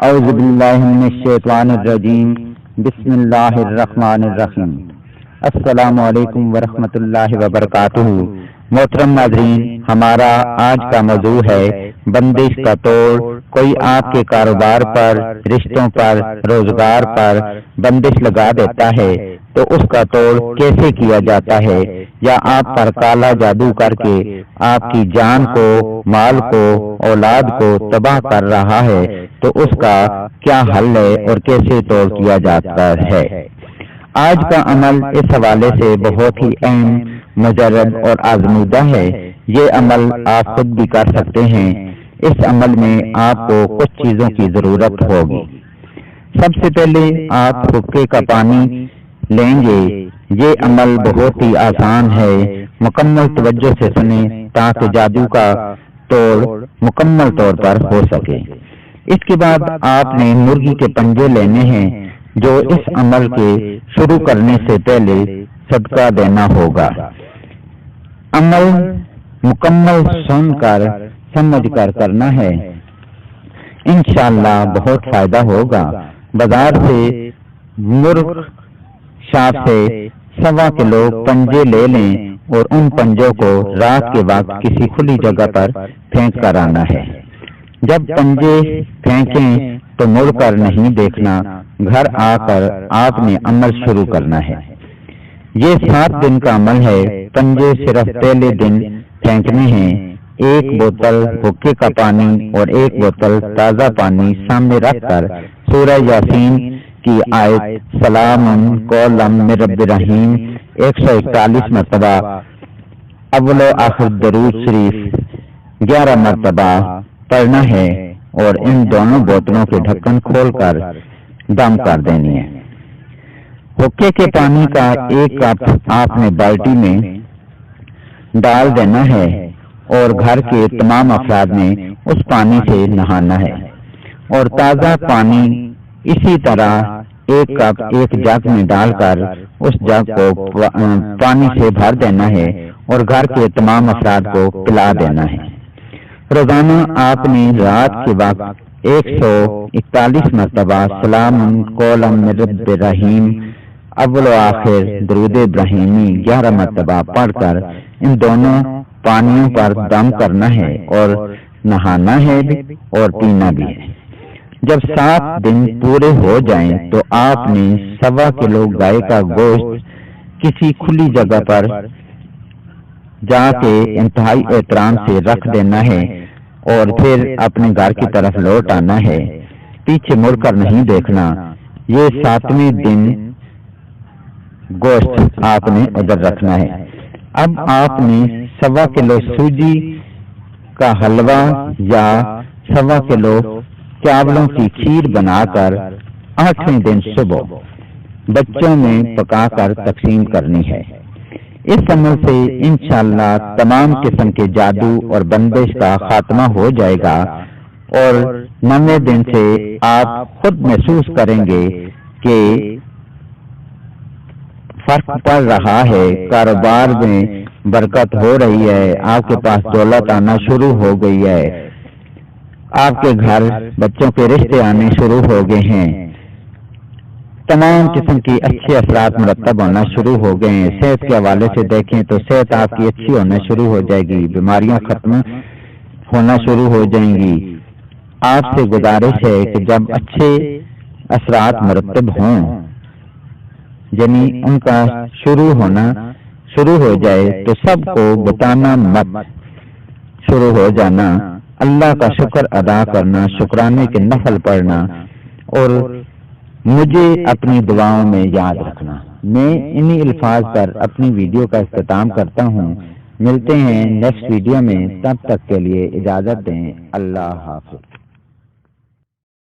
اعوذ باللہ من الشیطان الرجیم بسم اللہ الرحمن الرحیم السلام علیکم ورحمۃ اللہ وبرکاتہ۔ محترم ناظرین، ہمارا آج کا موضوع ہے بندش کا توڑ۔ کوئی آپ کے کاروبار پر، رشتوں پر، روزگار پر بندش لگا دیتا ہے تو اس کا توڑ کیسے کیا جاتا ہے، یا آپ پر کالا جادو کر کے آپ کی جان کو، مال کو، اولاد کو تباہ کر رہا ہے تو اس کا کیا حل ہے اور کیسے توڑ کیا جاتا ہے۔ آج کا عمل اس حوالے سے بہت ہی اہم، مجرب اور آزمودہ ہے۔ یہ عمل آپ خود بھی کر سکتے ہیں۔ اس عمل میں آپ کو کچھ چیزوں کی ضرورت ہوگی۔ سب سے پہلے آپ حقے کا پانی لیں گے۔ یہ عمل بہت ہی آسان ہے، مکمل توجہ سے سنیں تاکہ جادو کا توڑ مکمل طور پر ہو سکے۔ اس کے بعد آپ نے مرغی کے پنجے لینے ہیں جو اس عمل کے شروع کرنے سے پہلے صدقہ دینا ہوگا۔ عمل مکمل سن کر سمجھ کر کرنا ہے، انشاءاللہ بہت فائدہ ہوگا۔ بازار سے مرغ شاپ سے 1.25 کلو پنجے لے لیں اور ان پنجوں کو رات کے وقت کسی کھلی جگہ پر پھینک کر آنا ہے۔ جب پنجے پھینکیں تو مڑ کر نہیں دیکھنا، گھر آ کر آپ نے عمل شروع کرنا ہے۔ یہ 7 دن کا عمل ہے۔ پنجے صرف پہلے دن پھینکنے ہیں۔ 1 بوتل حقے کا پانی اور 1 بوتل تازہ پانی سامنے رکھ کر سورہ یاسین کی آیت سلام قولا من رب الرحیم 141 مرتبہ، اول و آخر درود شریف 11 مرتبہ پڑھنا ہے اور ان دونوں بوتلوں کے ڈھکن کھول کر دم کر دینی ہے۔ حقے کے پانی کا 1 کپ آپ نے بالٹی میں ڈال دینا ہے اور گھر کے تمام افراد نے اس پانی سے نہانا ہے، اور تازہ پانی اسی طرح 1 کپ 1 جگ میں ڈال کر اس جگ کو پانی سے بھر دینا ہے اور گھر کے تمام افراد کو پلا دینا ہے۔ روزانہ آپ نے رات کے وقت 141 مرتبہ سلام قولا من رب الرحیم اول و آخر درود ابراہیمی 11 مرتبہ پڑھ کر ان دونوں پانیوں پر دم کرنا ہے اور نہانا ہے بھی اور پینا بھی ہے۔ جب 7 دن پورے ہو جائیں تو آپ نے 1.25 کلو گائے کا گوشت کسی کھلی جگہ پر جا کے انتہائی احترام سے رکھ دینا ہے اور پھر اپنے گھر کی طرف لوٹ آنا ہے۔ پیچھے مڑ کر نہیں دیکھنا۔ یہ 7ویں دن گوشت آپ نے ادھر رکھنا ہے۔ اب آپ نے 1.25 کلو سوجی کا حلوہ یا 1.25 کلو چاولوں کی کھیر بنا کر 8ویں دن صبح بچوں میں پکا کر تقسیم کرنی ہے۔ اس عمل سے انشاءاللہ تمام قسم کے جادو اور بندش کا خاتمہ ہو جائے گا، اور 9ویں دن سے آپ خود محسوس کریں گے کہ فرق پڑ رہا ہے، کاروبار میں برکت ہو رہی ہے، آپ کے پاس دولت آنا شروع ہو گئی ہے، آپ کے گھر بچوں کے رشتے آنے شروع ہو گئے ہیں، تمام قسم کی اچھے اثرات مرتب ہونا شروع ہو گئے ہیں۔ صحت کے حوالے سے دیکھیں تو صحت آپ کی اچھی ہونا شروع ہو جائے گی، بیماریاں ختم ہونا شروع ہو جائیں گی۔ آپ سے گزارش ہے کہ جب اچھے اثرات مرتب ہوں، یعنی ان کا شروع ہونا شروع ہو جائے تو سب کو بتانا مت، شروع ہو جانا، اللہ کا شکر ادا کرنا، شکرانے کے نفل پڑھنا، اور مجھے اپنی دعاؤں میں یاد رکھنا۔ میں انہی الفاظ پر اپنی ویڈیو کا اختتام کرتا ہوں۔ ملتے ہیں نیکسٹ ویڈیو میں، تب تک کے لیے اجازت دیں۔ اللہ حافظ۔